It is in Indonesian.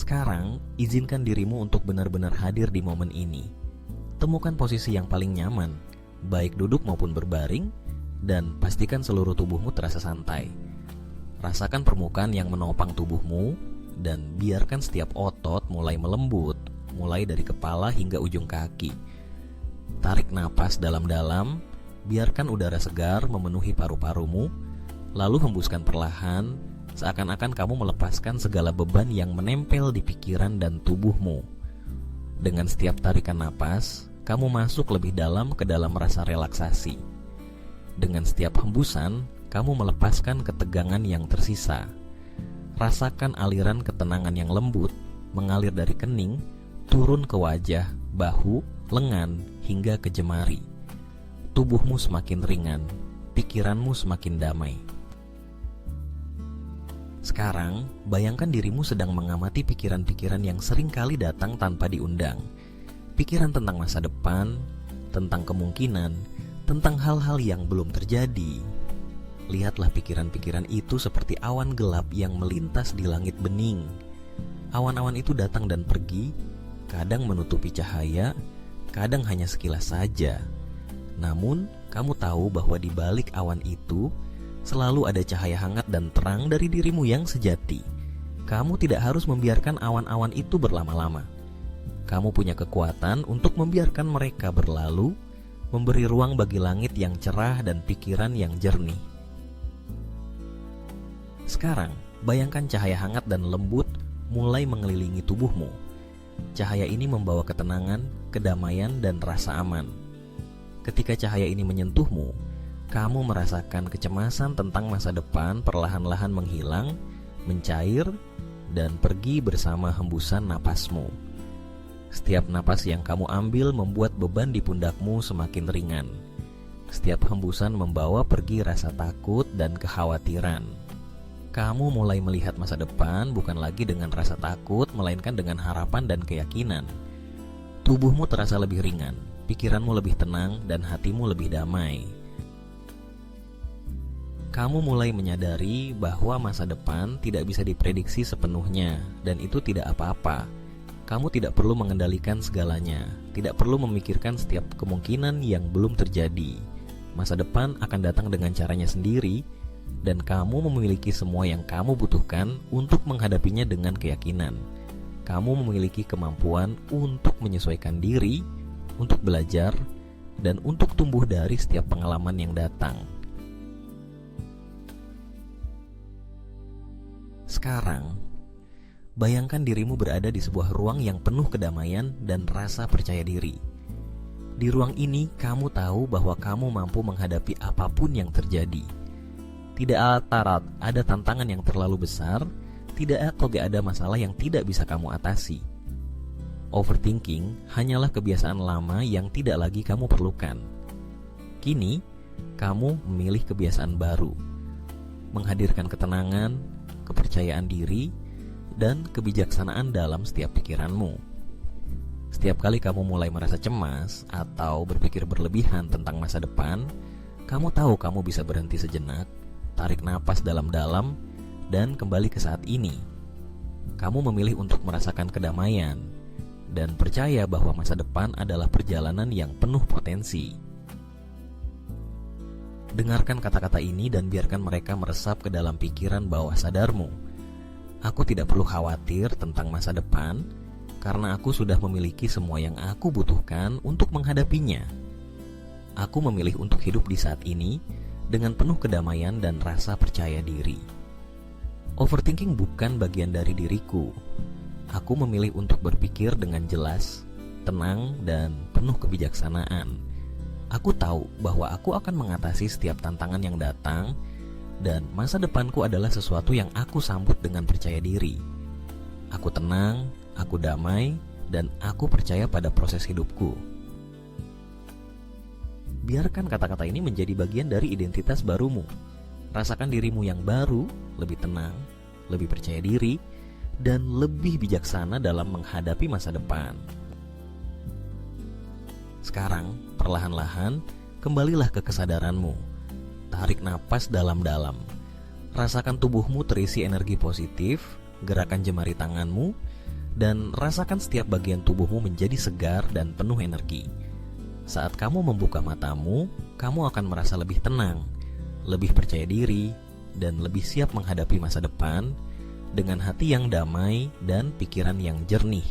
Sekarang, izinkan dirimu untuk benar-benar hadir di momen ini. Temukan posisi yang paling nyaman, baik duduk maupun berbaring, dan pastikan seluruh tubuhmu terasa santai. Rasakan permukaan yang menopang tubuhmu, dan biarkan setiap otot mulai melembut, mulai dari kepala hingga ujung kaki. Tarik napas dalam-dalam, biarkan udara segar memenuhi paru-parumu, lalu hembuskan perlahan, seakan-akan kamu melepaskan segala beban yang menempel di pikiran dan tubuhmu. Dengan setiap tarikan napas, kamu masuk lebih dalam ke dalam rasa relaksasi. Dengan setiap hembusan, kamu melepaskan ketegangan yang tersisa. Rasakan aliran ketenangan yang lembut mengalir dari kening, turun ke wajah, bahu, lengan, hingga ke jemari. Tubuhmu semakin ringan, pikiranmu semakin damai. Sekarang, bayangkan dirimu sedang mengamati pikiran-pikiran yang sering kali datang tanpa diundang. Pikiran tentang masa depan, tentang kemungkinan, tentang hal-hal yang belum terjadi. Lihatlah pikiran-pikiran itu seperti awan gelap yang melintas di langit bening. Awan-awan itu datang dan pergi, kadang menutupi cahaya, kadang hanya sekilas saja. Namun, kamu tahu bahwa di balik awan itu selalu ada cahaya hangat dan terang dari dirimu yang sejati. Kamu tidak harus membiarkan awan-awan itu berlama-lama. Kamu punya kekuatan untuk membiarkan mereka berlalu, memberi ruang bagi langit yang cerah dan pikiran yang jernih. Sekarang, bayangkan cahaya hangat dan lembut mulai mengelilingi tubuhmu. Cahaya ini membawa ketenangan, kedamaian, dan rasa aman. Ketika cahaya ini menyentuhmu, kamu merasakan kecemasan tentang masa depan perlahan-lahan menghilang, mencair, dan pergi bersama hembusan napasmu. Setiap napas yang kamu ambil membuat beban di pundakmu semakin ringan. Setiap hembusan membawa pergi rasa takut dan kekhawatiran. Kamu mulai melihat masa depan bukan lagi dengan rasa takut, melainkan dengan harapan dan keyakinan. Tubuhmu terasa lebih ringan, pikiranmu lebih tenang, dan hatimu lebih damai. Kamu mulai menyadari bahwa masa depan tidak bisa diprediksi sepenuhnya, dan itu tidak apa-apa. Kamu tidak perlu mengendalikan segalanya, tidak perlu memikirkan setiap kemungkinan yang belum terjadi. Masa depan akan datang dengan caranya sendiri, dan kamu memiliki semua yang kamu butuhkan untuk menghadapinya dengan keyakinan. Kamu memiliki kemampuan untuk menyesuaikan diri, untuk belajar, dan untuk tumbuh dari setiap pengalaman yang datang. Sekarang, bayangkan dirimu berada di sebuah ruang yang penuh kedamaian dan rasa percaya diri. Di ruang ini, kamu tahu bahwa kamu mampu menghadapi apapun yang terjadi. Tidak ada tantangan yang terlalu besar, tidak ada masalah yang tidak bisa kamu atasi. Overthinking hanyalah kebiasaan lama yang tidak lagi kamu perlukan. Kini, kamu memilih kebiasaan baru, menghadirkan ketenangan, kepercayaan diri, dan kebijaksanaan dalam setiap pikiranmu. Setiap kali kamu mulai merasa cemas atau berpikir berlebihan tentang masa depan, kamu tahu kamu bisa berhenti sejenak, tarik napas dalam-dalam, dan kembali ke saat ini. Kamu memilih untuk merasakan kedamaian dan percaya bahwa masa depan adalah perjalanan yang penuh potensi. Dengarkan kata-kata ini dan biarkan mereka meresap ke dalam pikiran bawah sadarmu. Aku tidak perlu khawatir tentang masa depan, karena aku sudah memiliki semua yang aku butuhkan untuk menghadapinya. Aku memilih untuk hidup di saat ini dengan penuh kedamaian dan rasa percaya diri. Overthinking bukan bagian dari diriku. Aku memilih untuk berpikir dengan jelas, tenang, dan penuh kebijaksanaan. Aku tahu bahwa aku akan mengatasi setiap tantangan yang datang, dan masa depanku adalah sesuatu yang aku sambut dengan percaya diri. Aku tenang, aku damai, dan aku percaya pada proses hidupku. Biarkan kata-kata ini menjadi bagian dari identitas barumu. Rasakan dirimu yang baru, lebih tenang, lebih percaya diri, dan lebih bijaksana dalam menghadapi masa depan. Sekarang, perlahan-lahan, kembalilah ke kesadaranmu. Tarik napas dalam-dalam. Rasakan tubuhmu terisi energi positif, gerakan jemari tanganmu, dan rasakan setiap bagian tubuhmu menjadi segar dan penuh energi. Saat kamu membuka matamu, kamu akan merasa lebih tenang, lebih percaya diri, dan lebih siap menghadapi masa depan dengan hati yang damai dan pikiran yang jernih.